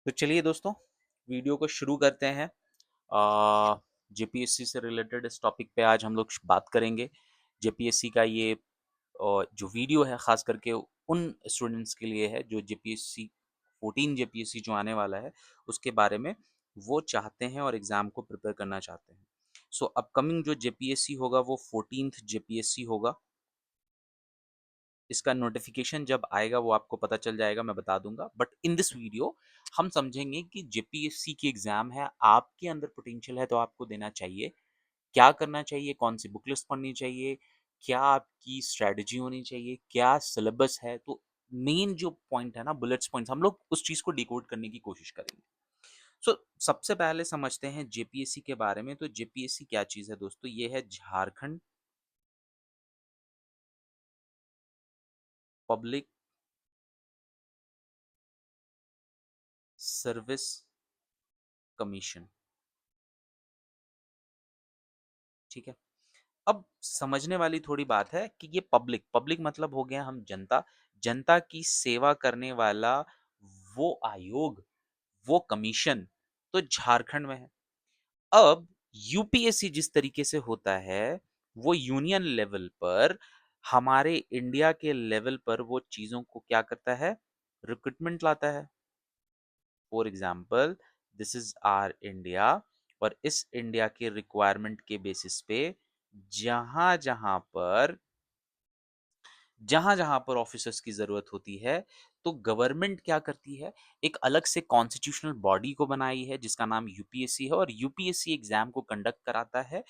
तो चलिए दोस्तों, वीडियो को शुरू करते हैं। जेपीएससी से रिलेटेड इस टॉपिक पे आज हम लोग बात करेंगे। जेपीएससी का ये जो वीडियो है ख़ास करके उन स्टूडेंट्स के लिए है जो जेपीएससी 14 जेपीएससी जो आने वाला है उसके बारे में वो चाहते हैं और एग्ज़ाम को प्रिपेयर करना चाहते हैं। सो अपकमिंग जो जेपीएससी होगा वो 14th जेपीएससी होगा। इसका नोटिफिकेशन जब आएगा वो आपको पता चल जाएगा, मैं बता दूंगा। बट इन दिस वीडियो हम समझेंगे कि जेपीएससी की एग्जाम है, आपके अंदर पोटेंशियल है तो आपको देना चाहिए। क्या करना चाहिए, कौन सी बुक लिस्ट पढ़नी चाहिए, क्या आपकी स्ट्रेटजी होनी चाहिए, क्या सिलेबस है। तो मेन जो पॉइंट है ना, बुलेट्स पॉइंट्स, हम लोग उस चीज को डिकोड करने की कोशिश करेंगे। सबसे पहले समझते हैं जेपीएससी के बारे में। तो जेपीएससी क्या चीज है दोस्तों? ये है झारखंड पब्लिक सर्विस कमीशन। ठीक है। अब समझने वाली थोड़ी बात है कि ये पब्लिक पब्लिक मतलब हो गया हम जनता, जनता की सेवा करने वाला वो आयोग, वो कमीशन तो झारखंड में है। अब यूपीएससी जिस तरीके से होता है वो यूनियन लेवल पर, हमारे इंडिया के लेवल पर वो चीजों को क्या करता है, रिक्रूटमेंट लाता है। For example, this is R India, और इस इंडिया के रिक्वायरमेंट के बेसिस पे जहां जहां पर जहां पर ऑफिसर्स की जरूरत होती है तो गवर्नमेंट क्या करती है, एक अलग से कॉन्स्टिट्यूशनल बॉडी को बनाई है जिसका नाम यूपीएससी है। और यूपीएससी एग्जाम को कंडक्ट कराता है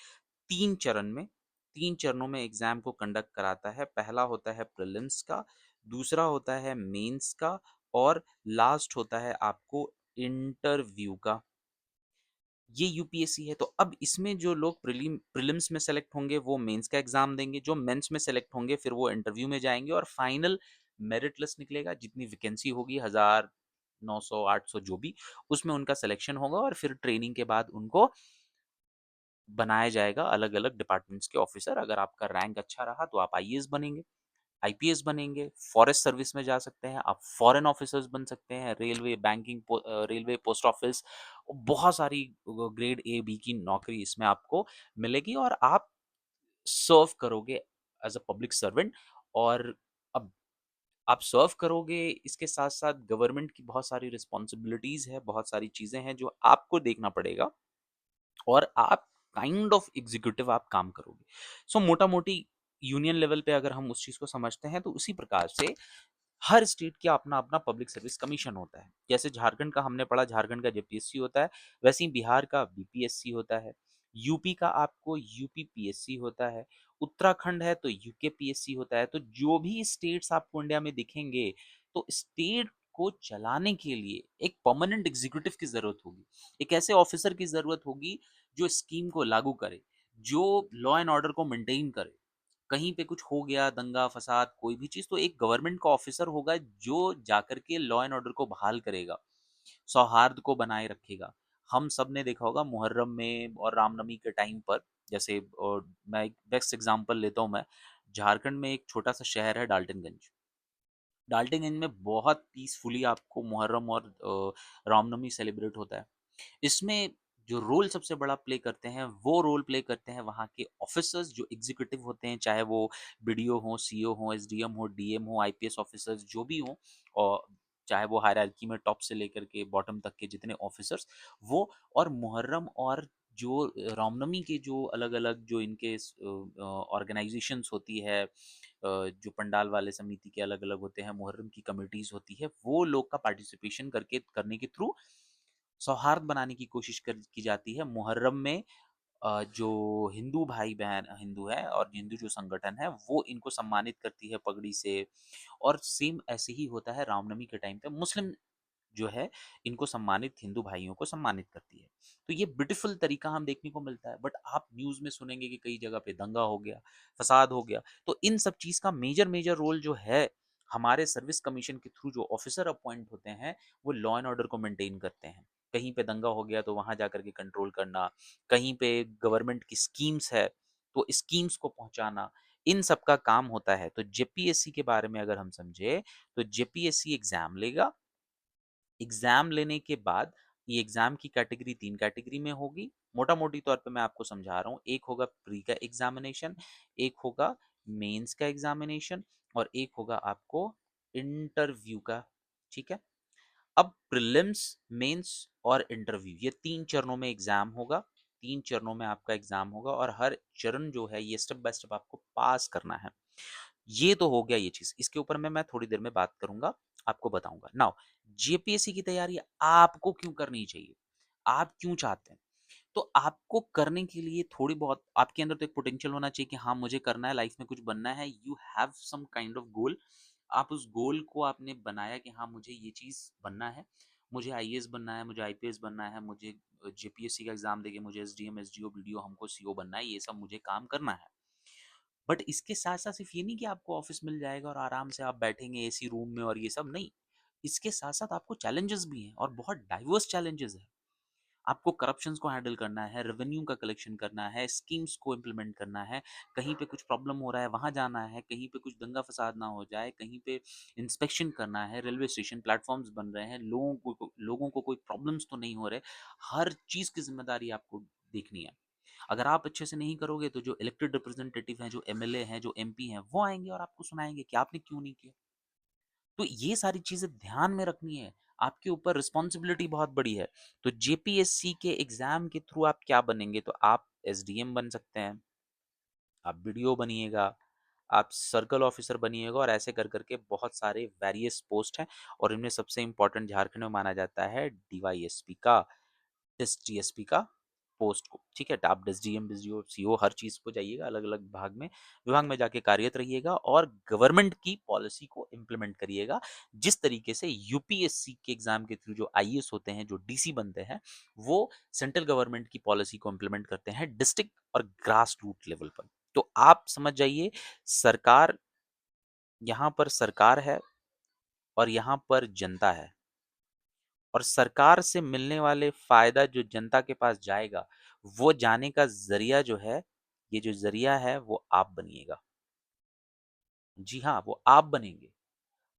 3 चरण में। 3 चरणों में एग्जाम को कंडक्ट कराता है। पहला होता है प्रीलिम्स का, दूसरा होता है मेंस का, और लास्ट होता है आपको इंटरव्यू का। ये यूपीएससी है। तो अब इसमें जो लोग प्रीलिम्स में सेलेक्ट होंगे वो मेंस का एग्जाम देंगे, जो मेंस में सेलेक्ट होंगे फिर वो इंटरव्यू में जाएंगे, और फाइनल मेरिट लिस्ट निकलेगा। जितनी वैकेंसी होगी 1900 800 जो भी, उसमें उनका सिलेक्शन होगा और फिर ट्रेनिंग के बाद उनको बनाया जाएगा अलग अलग डिपार्टमेंट्स के ऑफिसर। अगर आपका रैंक अच्छा रहा तो आप आईएएस बनेंगे, आईपीएस बनेंगे, फॉरेस्ट सर्विस में जा सकते हैं, आप फॉरेन ऑफिसर्स बन सकते हैं, railway, banking, railway, post office, बहुत सारी ग्रेड ए बी की नौकरी इसमें आपको मिलेगी और आप सर्व करोगे एज अ पब्लिक सर्वेंट। और अब आप सर्व करोगे, इसके साथ साथ गवर्नमेंट की बहुत सारी रिस्पॉन्सिबिलिटीज है, बहुत सारी चीजें हैं जो आपको देखना पड़ेगा, और आप काइंड ऑफ एग्जीक्यूटिव आप काम करोगे। मोटा मोटी यूनियन लेवल पे अगर हम उस चीज को समझते हैं तो उसी प्रकार से हर स्टेट का अपना अपना पब्लिक सर्विस कमीशन होता है। जैसे झारखंड का हमने पढ़ा, झारखंड का जेपीएससी होता है, वैसे ही बिहार का बीपीएससी होता है, यूपी का आपको यूपी पीएससी होता है, उत्तराखंड है तो यूके पीएससी होता है। तो जो भी स्टेट्स आपको इंडिया में दिखेंगे, तो स्टेट को चलाने के लिए एक परमानेंट एग्जीक्यूटिव की जरूरत होगी, एक ऐसे ऑफिसर की जरूरत होगी जो स्कीम को लागू करे, जो लॉ एंड ऑर्डर को मेंटेन करे। कहीं पे कुछ हो गया, दंगा फसाद कोई भी चीज, तो एक गवर्नमेंट का ऑफिसर होगा जो जाकर के लॉ एंड ऑर्डर को बहाल करेगा, सौहार्द को बनाए रखेगा। हम सब ने देखा होगा मुहर्रम में और रामनवमी के टाइम पर, जैसे मैं एक बेस्ट एग्जांपल लेता हूँ। मैं झारखंड में एक छोटा सा शहर है डाल्टनगंज। डाल्टनगंज में बहुत पीसफुली आपको मुहर्रम और रामनवमी सेलिब्रेट होता है। इसमें जो रोल सबसे बड़ा प्ले करते हैं वो रोल प्ले करते हैं वहाँ के ऑफिसर्स जो एग्जीक्यूटिव होते हैं, चाहे वो बीडीओ हो, सीओ हो, एसडीएम हो, डीएम हो, आईपीएस ऑफिसर्स जो भी हो, और चाहे वो हायरार्की में टॉप से लेकर के बॉटम तक के जितने ऑफिसर्स वो। और मुहर्रम और जो रामनवमी के जो अलग अलग जो इनके ऑर्गेनाइजेशंस होती है, जो पंडाल वाले समिति के अलग अलग होते हैं, मुहर्रम की कमिटीज होती है, वो लोग का पार्टिसिपेशन करके करने के थ्रू सौहार्द बनाने की कोशिश की जाती है। मुहर्रम में जो हिंदू भाई बहन हिंदू है और हिंदू जो संगठन है वो इनको सम्मानित करती है पगड़ी से। और सेम ऐसे ही होता है रामनवमी के टाइम पे, मुस्लिम जो है इनको सम्मानित, हिंदू भाइयों को सम्मानित करती है। तो ये ब्यूटीफुल तरीका हम देखने को मिलता है। बट आप न्यूज में सुनेंगे कि कई जगह पे दंगा हो गया, फसाद हो गया। तो इन सब चीज का मेजर मेजर रोल जो है, हमारे सर्विस कमीशन के थ्रू जो ऑफिसर अपॉइंट होते हैं वो लॉ एंड ऑर्डर को मेंटेन करते हैं। कहीं पे दंगा हो गया तो वहां जाकर के कंट्रोल करना, कहीं पे गवर्नमेंट की स्कीम्स है तो स्कीम्स को पहुंचाना, इन सब का काम होता है। तो जेपीएससी के बारे में अगर हम समझे, तो जेपीएससी एग्जाम लेगा, एग्जाम लेने के बाद ये एग्जाम की कैटेगरी 3 कैटेगरी में होगी। मोटा मोटी तौर पे मैं आपको समझा रहा हूँ। एक होगा प्री का एग्जामिनेशन, एक होगा मेंस का एग्जामिनेशन और एक होगा आपको इंटरव्यू का। ठीक है। अब प्रीलिम्स, मेंस और इंटरव्यू, ये 3 चरणों में एग्जाम होगा। 3 चरणों में आपका एग्जाम होगा और हर चरण जो है ये स्टेप बाय स्टेप आपको पास करना है। ये तो हो गया ये चीज, इसके ऊपर मैं थोड़ी देर में बात करूंगा, आपको बताऊंगा। नाउ जेपीएससी की तैयारी आपको क्यों करनी चाहिए, आप क्यों चाहते हैं? तो आपको करने के लिए थोड़ी बहुत आपके अंदर तो एक पोटेंशियल होना चाहिए कि हाँ मुझे करना है, लाइफ में कुछ बनना है। You have some kind of goal. आप उस गोल को आपने बनाया कि हाँ मुझे ये चीज बनना है, मुझे आईएएस बनना है, मुझे आईपीएस बनना है, मुझे जेपीएससी का एग्जाम देके मुझे एसडीएम एसडीओ बीडीओ हमको सीओ बनना है, ये सब मुझे काम करना है। बट इसके साथ साथ सिर्फ ये नहीं कि आपको ऑफिस मिल जाएगा और आराम से आप बैठेंगे एसी रूम में और ये सब नहीं। इसके साथ साथ आपको चैलेंजेस भी हैं और बहुत डाइवर्स चैलेंजेस हैं। आपको करप्शंस को हैंडल करना है, रेवेन्यू का कलेक्शन करना है, स्कीम्स को इम्प्लीमेंट करना है, कहीं पे कुछ प्रॉब्लम हो रहा है वहां जाना है, कहीं पे कुछ दंगा फसाद ना हो जाए, कहीं पे इंस्पेक्शन करना है, रेलवे स्टेशन प्लेटफॉर्म्स बन रहे हैं, लोगों को कोई प्रॉब्लम्स तो नहीं हो रहे। हर चीज की जिम्मेदारी आपको देखनी है। अगर आप अच्छे से नहीं करोगे तो जो इलेक्टेड रिप्रेजेंटेटिव हैं, जो एमएलए हैं, जो एमपी हैं, वो आएंगे और आपको सुनाएंगे कि आपने क्यों नहीं किया। तो ये सारी चीजें ध्यान में रखनी है। आपके ऊपर रिस्पॉन्सिबिलिटी बहुत बड़ी है। तो जेपीएससी के एग्जाम के थ्रू आप क्या बनेंगे, तो आप एसडीएम बन सकते हैं, आप बीडीओ बनिएगा, आप सर्कल ऑफिसर बनिएगा और ऐसे कर करके बहुत सारे वेरियस पोस्ट हैं। और इनमें सबसे इंपॉर्टेंट झारखंड में माना जाता है डीवाईएसपी का, डिस टीएसपी का पोस्ट को। ठीक है, आप डिस डीएम डिस सीओ हर चीज को जाइएगा, अलग अलग विभाग में जाके कार्यरत रहिएगा और गवर्नमेंट की पॉलिसी को इम्प्लीमेंट करिएगा। जिस तरीके से यूपीएससी के एग्जाम के थ्रू जो आईएएस होते हैं, जो डीसी बनते हैं, वो सेंट्रल गवर्नमेंट की पॉलिसी को इम्प्लीमेंट करते हैं डिस्ट्रिक्ट और ग्रास रूट लेवल पर। तो आप समझ जाइए, सरकार, यहाँ पर सरकार है और यहाँ पर जनता है। और सरकार से मिलने वाले फायदा जो जनता के पास जाएगा, वो जाने का जरिया जो है, ये जो जरिया है वो आप बनिएगा। जी हाँ, वो आप बनेंगे।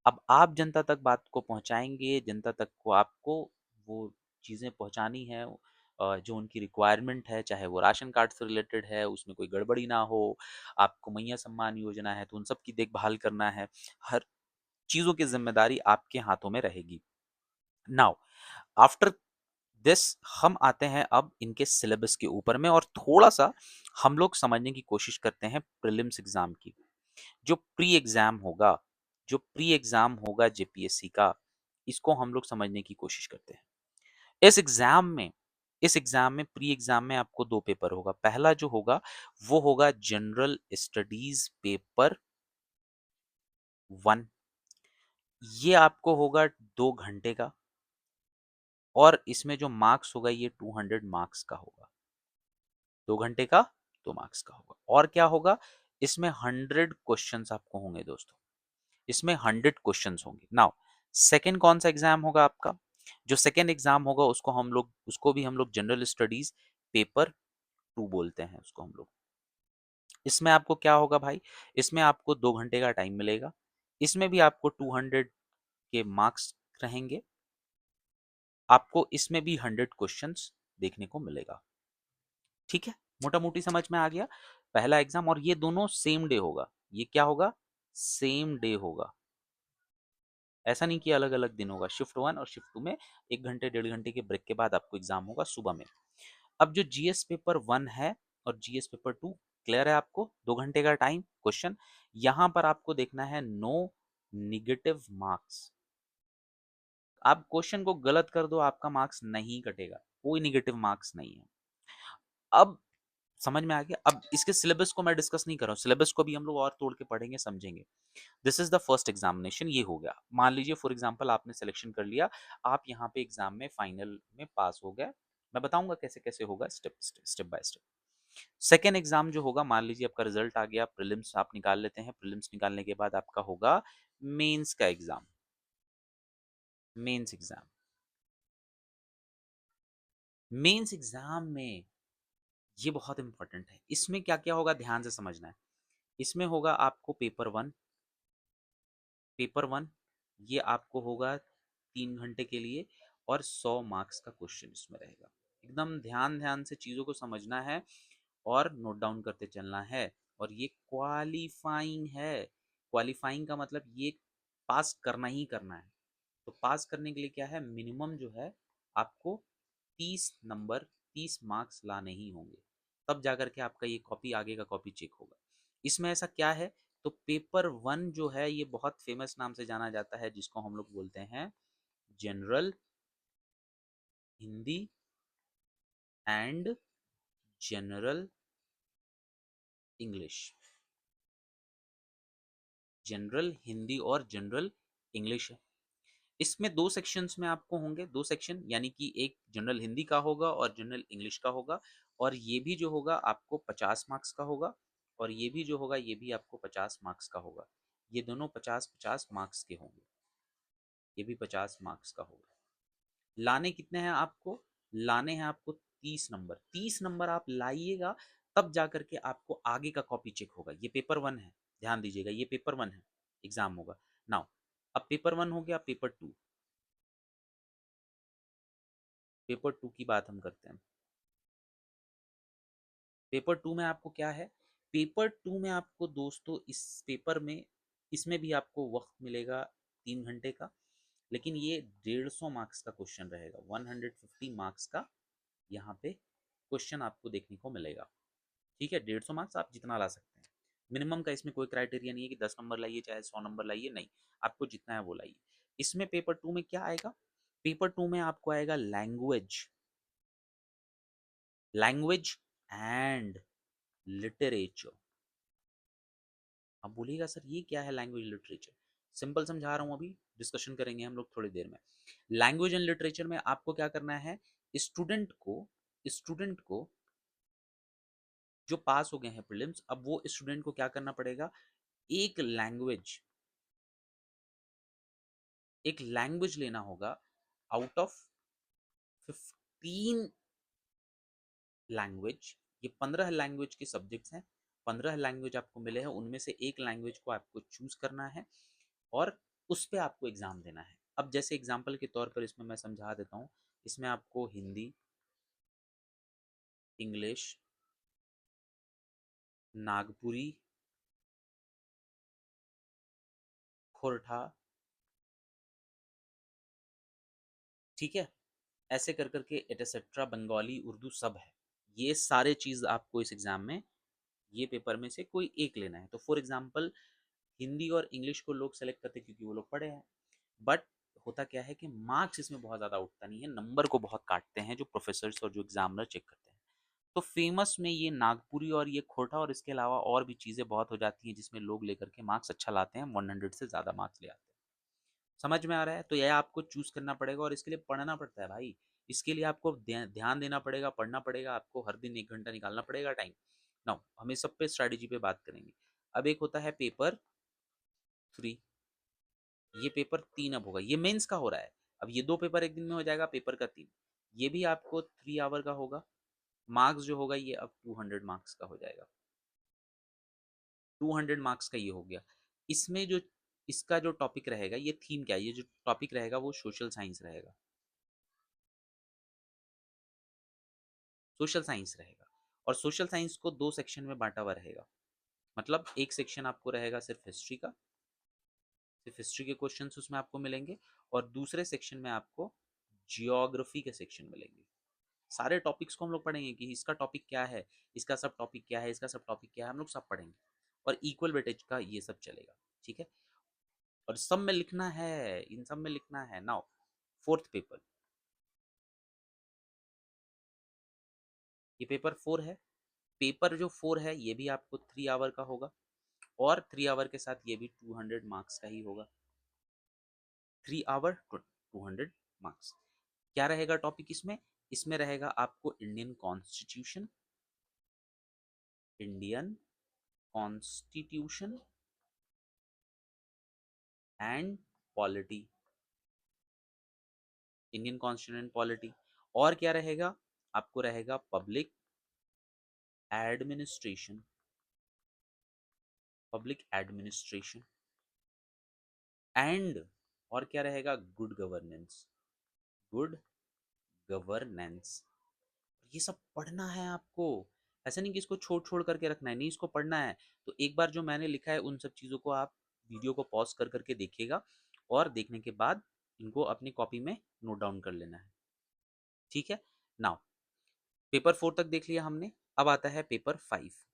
अब आप जनता तक बात को पहुंचाएंगे, जनता तक को आपको वो चीजें पहुंचानी है जो उनकी रिक्वायरमेंट है, चाहे वो राशन कार्ड से रिलेटेड है, उसमें कोई गड़बड़ी ना हो। आपको मैया सम्मान योजना है तो उन सब की देखभाल करना है। हर चीजों की जिम्मेदारी आपके हाथों में रहेगी। नाउ आफ्टर दिस हम आते हैं अब इनके सिलेबस के ऊपर में और थोड़ा सा हम लोग समझने की कोशिश करते हैं प्रीलिम्स एग्जाम की। जो प्री एग्जाम होगा, जो प्री एग्जाम होगा जेपीएससी का, इसको हम लोग समझने की कोशिश करते हैं। इस एग्जाम में इस एग्जाम में प्री एग्जाम में आपको 2 पेपर होगा। पहला जो होगा वो होगा जनरल स्टडीज पेपर 1। ये आपको होगा 2 घंटे का और इसमें जो मार्क्स होगा ये 200 मार्क्स का होगा। 2 घंटे का 2 मार्क्स का होगा। और क्या होगा, इसमें 100 क्वेश्चंस आपको होंगे दोस्तों। इसमें 100 क्वेश्चंस होंगे। नाउ सेकंड कौन सा एग्जाम होगा आपका, जो सेकंड एग्जाम होगा उसको भी हम लोग जनरल स्टडीज पेपर 2 बोलते हैं उसको हम लोग। इसमें आपको क्या होगा भाई, इसमें आपको 2 घंटे का टाइम मिलेगा। इसमें भी आपको 200 के मार्क्स रहेंगे। आपको इसमें भी 100 क्वेश्चंस देखने को मिलेगा। ठीक है, मोटा मोटी समझ में आ गया। पहला एग्जाम, और ये दोनों सेम डे होगा। ये क्या होगा, सेम डे होगा। ऐसा नहीं कि अलग अलग दिन होगा। शिफ्ट 1 और शिफ्ट 2 में 1 घंटे 1.5 घंटे के ब्रेक के बाद आपको एग्जाम होगा सुबह में। अब जो जीएस पेपर 1 है और जीएस पेपर 2, क्लियर है आपको, 2 घंटे का टाइम, क्वेश्चन। यहां पर आपको देखना है नो निगेटिव मार्क्स। आप क्वेश्चन को गलत कर दो, आपका मार्क्स नहीं कटेगा, कोई निगेटिव मार्क्स नहीं है। अब समझ में आ गया। अब इसके सिलेबस को मैं डिस्कस नहीं कर रहा हूँ, सिलेबस को भी हम लोग और तोड़ के पढ़ेंगे, समझेंगे। This is the first examination, ये हो गया। मान लीजिए फॉर एग्जांपल आपने सिलेक्शन कर लिया, आप यहाँ पे एग्जाम में फाइनल में पास हो गए। मैं बताऊंगा कैसे कैसे होगा, step by step. Second exam जो होगा, मान लीजिए आपका रिजल्ट आ गया, प्रीलिम्स आप निकाल लेते हैं। प्रीलिम्स निकालने के बाद आपका होगा मेंस का exam. Mains exam, mains exam में ये बहुत इंपॉर्टेंट है। इसमें क्या क्या होगा ध्यान से समझना है। इसमें होगा आपको पेपर 1। पेपर 1 ये आपको होगा 3 घंटे के लिए, और 100 मार्क्स का क्वेश्चन इसमें रहेगा। एकदम ध्यान ध्यान से चीज़ों को समझना है और नोट डाउन करते चलना है। और ये क्वालिफाइंग है। क्वालिफाइंग का मतलब ये पास करना ही करना है। तो पास करने के लिए क्या है, मिनिमम जो है आपको 30 नंबर, 30 मार्क्स लाने ही होंगे, तब जाकर के आपका ये कॉपी, आगे का कॉपी चेक होगा। इसमें ऐसा क्या है, तो पेपर 1 जो है ये बहुत फेमस नाम से जाना जाता है, जिसको हम लोग बोलते हैं general Hindi and general English. General Hindi और जनरल इंग्लिश है। इसमें 2 सेक्शंस में आपको होंगे, 2 सेक्शन, यानी कि एक जनरल हिंदी का होगा और जनरल इंग्लिश का होगा। और ये भी जो होगा आपको 50 मार्क्स का होगा, और ये भी जो होगा ये भी आपको 50 मार्क्स का होगा। ये दोनों 50-50 मार्क्स के होंगे, ये भी 50 मार्क्स का होगा। लाने कितने हैं आपको, लाने हैं आपको 30 नंबर। 30 नंबर आप लाइएगा, तब जाकर के आपको आगे का कॉपी चेक होगा। ये पेपर 1 है, ध्यान दीजिएगा, ये पेपर 1 है, एग्जाम होगा नाउ। अब पेपर 1 हो गया, पेपर 2। पेपर 2 की बात हम करते हैं। पेपर 2 में आपको क्या है, पेपर 2 में आपको दोस्तों, इस पेपर में, इसमें भी आपको वक्त मिलेगा 3 घंटे का, लेकिन ये 150 मार्क्स का क्वेश्चन रहेगा। 150 मार्क्स का यहाँ पे क्वेश्चन आपको देखने को मिलेगा। ठीक है, 150 मार्क्स आप जितना ला सकते हैं। मिनिमम का इसमें कोई क्राइटेरिया नहीं है कि 10 नंबर लाइए चाहे 100 नंबर लाइए, नहीं, आपको जितना है वो लाइए। इसमें पेपर 2 में क्या आएगा, पेपर 2 में आपको आएगा लैंग्वेज, लैंग्वेज एंड लिटरेचर। अब बोलिएगा सर ये क्या है लैंग्वेज लिटरेचर, सिंपल समझा रहा हूँ, अभी डिस्कशन करेंगे हम लोग थोड़ी देर में। लैंग्वेज एंड लिटरेचर में आपको क्या करना है, स्टूडेंट को जो पास हो गए हैं प्रीलिम्स, अब वो स्टूडेंट को क्या करना पड़ेगा, एक लैंग्वेज, एक लैंग्वेज लेना होगा आउट ऑफ 15 लैंग्वेज। ये 15 लैंग्वेज के सब्जेक्ट्स हैं, 15 लैंग्वेज आपको मिले हैं, उनमें से एक लैंग्वेज को आपको चूज करना है और उस पर आपको एग्जाम देना है। अब जैसे एग्जाम्पल के तौर पर इसमें मैं समझा देता हूँ, इसमें आपको हिंदी, इंग्लिश, नागपुरी, खोरठा, ठीक है, ऐसे कर करके एटसेट्रा, बंगाली, उर्दू सब है। ये सारे चीज आपको इस एग्जाम में, ये पेपर में से कोई एक लेना है। तो फॉर एग्जाम्पल हिंदी और इंग्लिश को लोग सेलेक्ट करते हैं क्योंकि वो लोग पढ़े हैं, बट होता क्या है कि मार्क्स इसमें बहुत ज़्यादा उठता नहीं है, नंबर को बहुत काटते हैं जो प्रोफेसर्स और जो एग्जामिनर चेक करते हैं। तो फेमस में ये नागपुरी और ये खोटा, और इसके अलावा और भी चीज़ें बहुत हो जाती हैं जिसमें लोग लेकर के मार्क्स अच्छा लाते हैं, 100 से ज़्यादा मार्क्स ले आते हैं। समझ में आ रहा है, तो यह आपको चूज करना पड़ेगा और इसके लिए पढ़ना पड़ता है भाई। इसके लिए आपको ध्यान देना पड़ेगा, पढ़ना पड़ेगा, आपको हर दिन 1 घंटा निकालना पड़ेगा टाइम। नाउ हम इस सब पे स्ट्रैटेजी पे बात करेंगे। अब एक होता है पेपर 3, ये पेपर 3 अब होगा, ये मेंस का हो रहा है। अब ये 2 पेपर एक दिन में हो जाएगा, पेपर का 3, ये भी आपको 3 आवर का होगा। मार्क्स जो होगा ये अब 200 मार्क्स का हो जाएगा, 200 मार्क्स का ये हो गया। इसमें जो इसका जो टॉपिक रहेगा, ये थीम क्या है, ये जो टॉपिक रहेगा वो सोशल साइंस रहेगा, सोशल साइंस रहेगा। और सोशल साइंस को 2 सेक्शन में बांटा हुआ रहेगा, मतलब एक सेक्शन आपको रहेगा सिर्फ हिस्ट्री का, सिर्फ हिस्ट्री के क्वेश्चंस उसमें आपको मिलेंगे, और दूसरे सेक्शन में आपको जियोग्राफी के सेक्शन मिलेंगे। सारे टॉपिक्स को हम लोग पढ़ेंगे कि इसका टॉपिक क्या है, इसका सब टॉपिक क्या है, इसका सब टॉपिक क्या है, हम लोग सब पढ़ेंगे। और इक्वल वेटेज का ये सब चलेगा, ठीक है। और सब में लिखना है, इन सब में लिखना है। नाउ फोर्थ पेपर, ये पेपर 4 है। पेपर जो 4 है ये भी आपको 3 आवर का होगा, और 3 आवर के साथ ये भी 200 मार्क्स का ही होगा। 3 आवर 200 मार्क्स। क्या रहेगा टॉपिक इसमें, इसमें रहेगा आपको Indian constitution, Indian constitution and polity, Indian constitution and polity. और क्या रहेगा, आपको रहेगा public administration, public administration and और क्या रहेगा? Good governance. Good governance. ये सब पढ़ना है आपको। ऐसा नहीं कि इसको छोड़ छोड़ करके रखना है, नहीं, इसको पढ़ना है। तो एक बार जो मैंने लिखा है उन सब चीज़ों को आप वीडियो को पॉज कर करके देखिएगा, और देखने के बाद इनको अपनी कॉपी में नोट डाउन कर लेना है। ठीक है। नाउ पेपर 4 तक देख लिया हमने, अब आता है पेपर 5।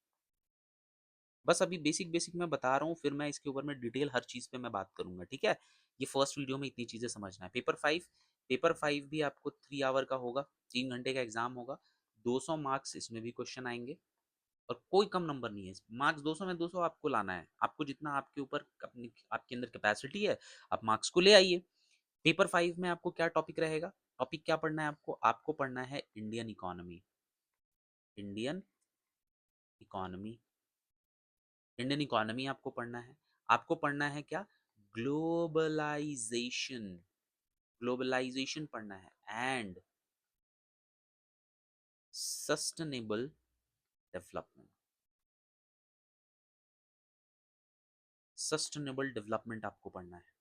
बस अभी बेसिक बेसिक मैं बता रहा हूँ, फिर मैं इसके ऊपर में डिटेल हर चीज़ पे मैं बात करूंगा। ठीक है। ये फर्स्ट वीडियो में इतनी चीज़ें समझना है। पेपर 5, पेपर 5 भी आपको 3 आवर का होगा, 3 घंटे का एग्जाम होगा। 200 मार्क्स इसमें भी क्वेश्चन आएंगे, और कोई कम नंबर नहीं है। मार्क्स 200 में 200 आपको लाना है। आपको जितना आपके ऊपर अपनी आपके अंदर कैपेसिटी है, आप मार्क्स को ले आइए। पेपर 5 में आपको क्या टॉपिक रहेगा? टॉपिक क्या पढ़ना है आपको? आपको पढ़ना है Indian economy. Indian economy. Indian economy आपको पढ़ना है। आपको पढ़ना है क्या? ग्लोबलाइजेशन। ग्लोबलाइजेशन पढ़ना है, and sustainable development. Sustainable development आपको पढ़ना है।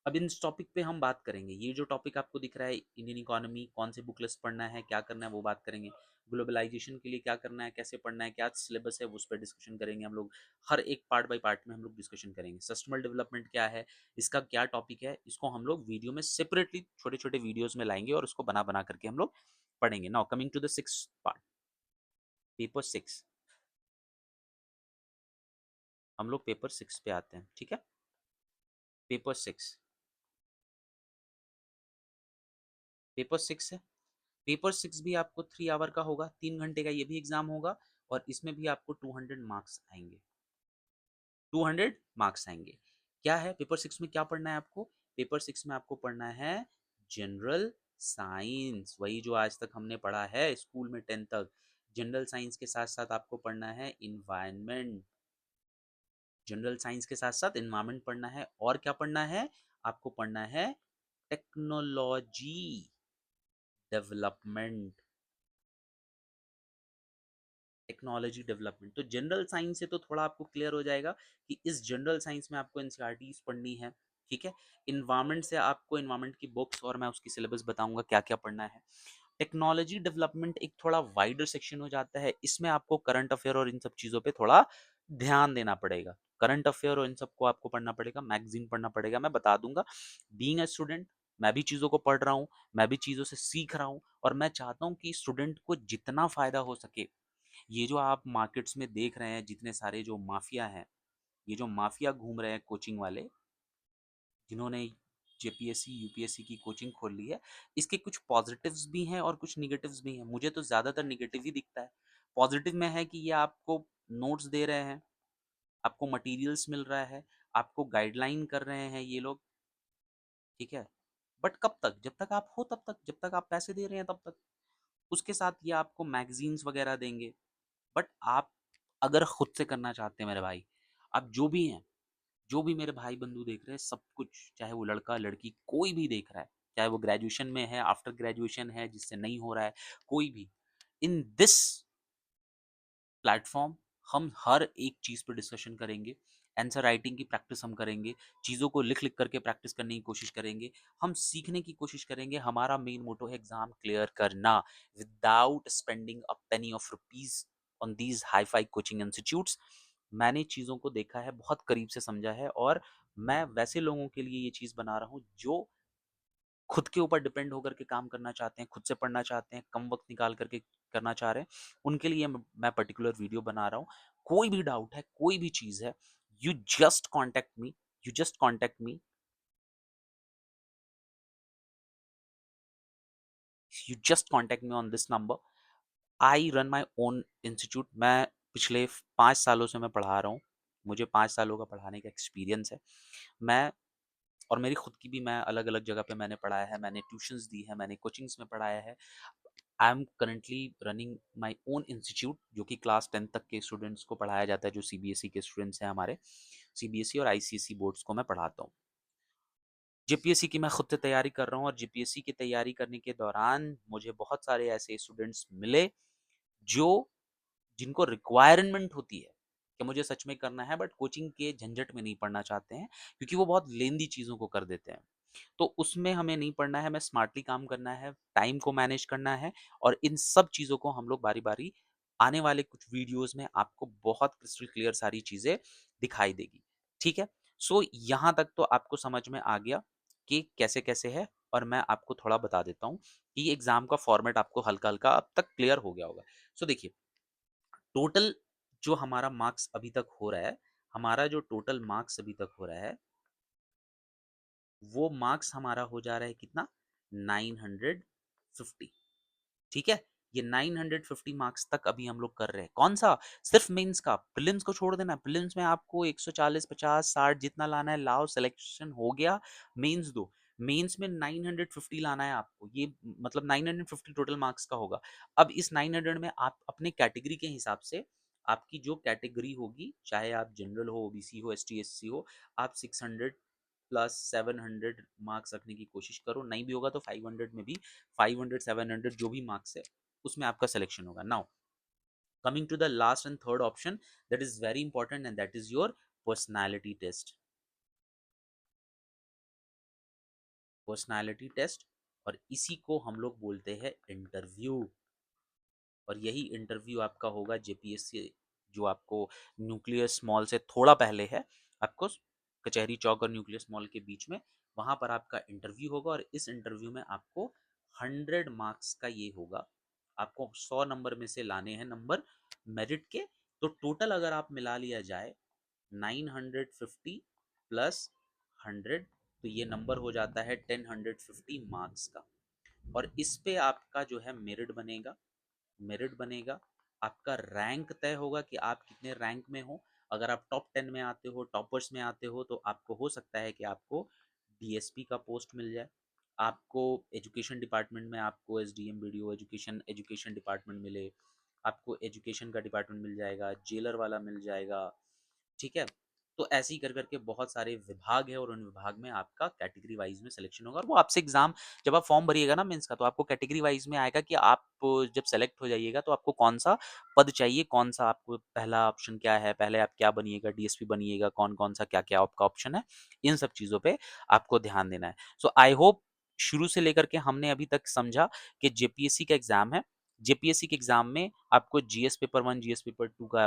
अब इन टॉपिक पे हम बात करेंगे। ये जो टॉपिक आपको दिख रहा है, इंडियन इकोनॉमी, कौन से बुक लिस्ट पढ़ना है, क्या करना है, वो बात करेंगे। ग्लोबलाइजेशन के लिए क्या करना है, कैसे पढ़ना है, क्या सिलेबस है, उस पर डिस्कशन करेंगे हम लोग। हर एक पार्ट बाय पार्ट में हम लोग डिस्कशन करेंगे। सस्टेनेबल डेवलपमेंट क्या है, इसका क्या टॉपिक है, इसको हम लोग वीडियो में सेपरेटली छोटे छोटे वीडियोज में लाएंगे, और उसको बना बना करके हम लोग पढ़ेंगे। Now coming to the 6th part, paper 6। हम लोग पेपर 6 पे आते हैं। ठीक है। पेपर 6, पेपर 6 है। पेपर 6 भी आपको 3 आवर का होगा, 3 घंटे का ये भी एग्जाम होगा, और इसमें भी आपको 200 मार्क्स आएंगे। 200 मार्क्स आएंगे। क्या है पेपर 6 में, क्या पढ़ना है आपको? पेपर 6 में आपको पढ़ना है जनरल साइंस, वही जो आज तक हमने पढ़ा है स्कूल में 10 तक। जनरल साइंस के साथ साथ आपको पढ़ना है इन्वायरमेंट। जनरल साइंस के साथ साथ इन्वायरमेंट पढ़ना है, और क्या पढ़ना है? आपको पढ़ना है टेक्नोलॉजी डेवलपमेंट। Technology development. तो जनरल साइंस से तो थोड़ा आपको क्लियर हो जाएगा कि इस जनरल साइंस में आपको एनसीईआरटीज पढ़नी है। ठीक है। इन्वायरमेंट से आपको इन्वायरमेंट की बुक्स और मैं उसकी सिलेबस बताऊंगा क्या क्या पढ़ना है। टेक्नोलॉजी डेवलपमेंट एक थोड़ा वाइडर सेक्शन हो जाता है, इसमें आपको करंट अफेयर और इन सब चीज़ों पे थोड़ा ध्यान देना पड़ेगा। करंट अफेयर और इन सबको आपको पढ़ना पड़ेगा, मैगजीन पढ़ना पड़ेगा, मैं बता दूंगा। बीइंग अ स्टूडेंट, मैं भी चीज़ों को पढ़ रहा हूँ, मैं भी चीज़ों से सीख रहा हूँ, और मैं चाहता हूँ कि स्टूडेंट को जितना फ़ायदा हो सके। ये जो आप मार्केट्स में देख रहे हैं, जितने सारे जो माफिया हैं, ये जो माफिया घूम रहे हैं कोचिंग वाले, जिन्होंने जेपीएससी यूपीएससी की कोचिंग खोल ली है, इसके कुछ पॉजिटिव्स भी हैं और कुछ निगेटिव्स भी हैं। मुझे तो ज़्यादातर निगेटिव ही दिखता है। पॉजिटिव में है कि ये आपको नोट्स दे रहे हैं, आपको मटेरियल्स मिल रहा है, आपको गाइडलाइन कर रहे हैं ये लोग। ठीक है। बट कब तक? जब तक आप हो तब तक, जब तक आप पैसे दे रहे हैं तब तक। उसके साथ ये आपको मैगजीन्स वगैरह देंगे। बट आप अगर खुद से करना चाहते हैं मेरे भाई, आप जो भी हैं, जो भी मेरे भाई बंधु देख रहे हैं, सब कुछ, चाहे वो लड़का लड़की कोई भी देख रहा है, चाहे वो ग्रेजुएशन में है, आफ्टर ग्रेजुएशन है, जिससे नहीं हो रहा है, कोई भी, इन दिस प्लेटफॉर्म हम हर एक चीज़ पर डिस्कशन करेंगे। आंसर राइटिंग की प्रैक्टिस हम करेंगे, चीज़ों को लिख लिख करके प्रैक्टिस करने की कोशिश करेंगे, हम सीखने की कोशिश करेंगे। हमारा मेन मोटो है एग्जाम क्लियर करना, without spending a Penney of rupees on these hi fi coaching institutes. मैंने चीज़ों को देखा है, बहुत करीब से समझा है, और मैं वैसे लोगों के लिए ये चीज़ बना रहा हूँ जो खुद के ऊपर डिपेंड होकर के काम करना चाहते हैं, खुद से पढ़ना चाहते हैं, कम वक्त निकाल करके करना चाह रहे हैं, उनके लिए मैं पर्टिकुलर वीडियो बना रहा हूँ। कोई भी डाउट है, कोई भी चीज़ है, you just contact me, you just contact me, you just contact me on this number. I run my own institute. मैं पिछले 5 सालों से मैं पढ़ा रहा हूँ, मुझे 5 सालों का पढ़ाने का एक्सपीरियंस है। मैं और मेरी खुद की भी, मैं अलग अलग जगह पे मैंने पढ़ाया है, मैंने ट्यूशंस दी है, मैंने कोचिंग्स में पढ़ाया है। I am currently running my own institute, जो कि क्लास 10 तक के स्टूडेंट्स को पढ़ाया जाता है, जो सीबीएसई के स्टूडेंट्स हैं हमारे। सीबीएसई और आईसीएसई बोर्ड्स को मैं पढ़ाता हूँ। जेपीएससी की मैं खुद से तैयारी कर रहा हूँ, और जेपीएससी की तैयारी करने के दौरान मुझे बहुत सारे ऐसे स्टूडेंट्स मिले जो जिनको रिक्वायरमेंट होती है कि मुझे सच में करना है, बट कोचिंग के झंझट में नहीं पढ़ना चाहते हैं, क्योंकि वो बहुत लेंदी चीज़ों को कर देते हैं। तो उसमें हमें नहीं पढ़ना है, हमें स्मार्टली काम करना है, टाइम को मैनेज करना है और इन सब चीज़ों को हम लोग बारी-बारी आने वाले कुछ वीडियोज़ में आपको बहुत क्रिस्टल क्लियर सारी चीज़ें दिखाई देगी। ठीक है? सो यहाँ तक तो आपको समझ में आ गया कि कैसे-कैसे है और मैं आपको थोड़ा बता देता हूँ कि एग्ज़ाम का फॉर्मेट आपको हल्का-हल्का अब तक क्लियर हो गया होगा। सो देखिए, टोटल जो हमारा मार्क्स अभी तक हो रहा है, हमारा जो टोटल मार्क्स अभी तक हो रहा है, वो मार्क्स हमारा हो जा रहा है कितना? 950। ठीक है? ये 950 मार्क्स तक अभी हम लोग कर रहे हैं। कौन-सा? सिर्फ मेंस का, प्रीलिम्स को छोड़ देना। प्रीलिम्स में आपको 140, 50, 60 जितना लाना है लाओ, सिलेक्शन हो गया, मेंस दो। मेंस में 950 लाना है आपको। ये मतलब 950 टोटल मार्क्स का होगा। अब इस 900 में आप अपने कैटेगरी के हिसाब से आपकी जो कैटेगरी होगी, चाहे आप जनरल हो, ओबीसी हो, एसटी, एससी हो, आप 600 प्लस 700 मार्क्स रखने की कोशिश करो। नहीं भी होगा तो 500 में भी 500 700 जो भी मार्क्स है उसमें आपका सिलेक्शन होगा। Now coming to the last and third option, that is very important and that is your personality test. Personality test, और इसी को हम लोग बोलते हैं इंटरव्यू। और यही इंटरव्यू आपका होगा जेपीएससी, जो आपको न्यूक्लियस मॉल से थोड़ा पहले है, आपको कचहरी चौक और न्यूक्लियस मॉल के बीच में, वहां पर आपका इंटरव्यू होगा। और इस इंटरव्यू में आपको 100 मार्क्स का ये होगा, आपको 100 नंबर में से लाने हैं नंबर मेरिट के। तो टोटल अगर आप मिला लिया जाए 950 प्लस 100, तो ये नंबर हो जाता है 1050 मार्क्स का। और इस पे आपका जो है मेरिट बनेगा, आपका रैंक तय होगा कि आप कितने रैंक में हो। अगर आप टॉप 10 में आते हो, टॉपर्स में आते हो, तो आपको हो सकता है कि आपको डीएसपी का पोस्ट मिल जाए। आपको एजुकेशन डिपार्टमेंट में आपको SDM video education education department मिले, आपको एजुकेशन का डिपार्टमेंट मिल जाएगा, जेलर वाला मिल जाएगा। ठीक है? तो ऐसे ही कर करके बहुत सारे विभाग है और उन विभाग में आपका कैटेगरी वाइज में सिलेक्शन होगा। और वो आपसे एग्जाम, जब आप फॉर्म भरिएगा ना मेंस का, तो आपको कैटेगरी वाइज में आएगा कि आप जब सेलेक्ट हो जाइएगा तो आपको कौन सा पद चाहिए, कौन सा आपको पहला ऑप्शन क्या है, पहले आप क्या बनिएगा, डीएसपी बनिएगा, कौन कौन सा क्या क्या आपका ऑप्शन है। इन सब चीज़ों पे आपको ध्यान देना है। सो आई होप शुरू से लेकर के हमने अभी तक समझा कि जेपीएससी का एग्जाम है। जेपीएससी के एग्जाम में आपको जीएस पेपर 1, जीएस पेपर 2 का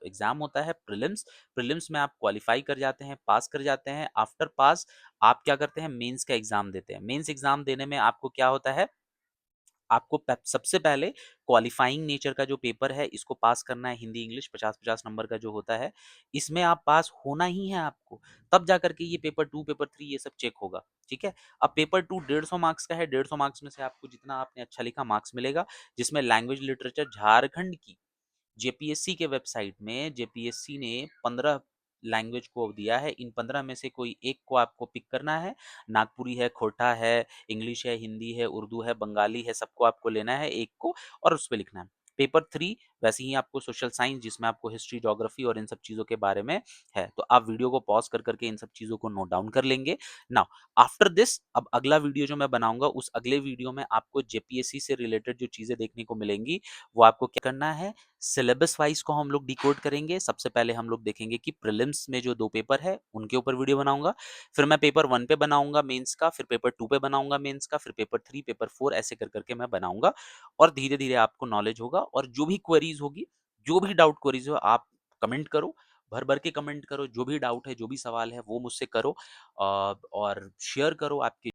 एग्जाम होता है, प्रीलिम्स। प्रीलिम्स में आप क्वालिफाई कर जाते हैं, पास कर जाते हैं। आफ्टर पास आप क्या करते हैं, मेंस का एग्जाम देते हैं। मेंस एग्जाम देने में आपको क्या होता है, आपको सबसे पहले क्वालिफाइंग नेचर का जो पेपर है इसको पास करना है, हिंदी इंग्लिश 50-50 नंबर का जो होता है, इसमें आप पास होना ही है आपको। तब जा करके ये पेपर 2, पेपर 3 ये सब चेक होगा। ठीक है? अब पेपर 2 150 मार्क्स का है, 150 मार्क्स में से आपको जितना आपने अच्छा लिखा मार्क्स मिलेगा, जिसमें लैंग्वेज लिटरेचर झारखंड की जेपीएससी के वेबसाइट में जेपीएससी ने 15 लैंग्वेज को दिया है। इन 15 में से कोई एक को आपको पिक करना है। नागपुरी है, खोटा है, इंग्लिश है, हिंदी है, उर्दू है, बंगाली है, सबको आपको लेना है एक को और उस पे लिखना है। पेपर 3 वैसे ही आपको सोशल साइंस, जिसमें आपको हिस्ट्री, ज्योग्राफी और इन सब चीज़ों के बारे में है। तो आप वीडियो को पॉज़ कर करके इन सब चीज़ों को नोट डाउन कर लेंगे। नाउ आफ्टर दिस, अब अगला वीडियो जो मैं बनाऊँगा, उस अगले वीडियो में आपको जेपीएससी से रिलेटेड जो चीज़ें देखने को मिलेंगी, वो आपको क्या करना है, सिलेबस वाइज को हम लोग डिकोड करेंगे। सबसे पहले हम लोग देखेंगे कि प्रीलिम्स में जो 2 पेपर है उनके ऊपर वीडियो बनाऊंगा, फिर मैं पेपर 1 पे बनाऊंगा मेंस का, फिर पेपर 2 पे बनाऊंगा मेंस का, फिर पेपर 3, पेपर 4 ऐसे कर करके मैं बनाऊंगा। और धीरे धीरे आपको नॉलेज होगा। और जो भी क्वेरीज होगी, जो भी डाउट क्वेरीज हो, आप कमेंट करो, भर भर के कमेंट करो, जो भी डाउट है, जो भी सवाल है वो मुझसे करो और शेयर करो आपके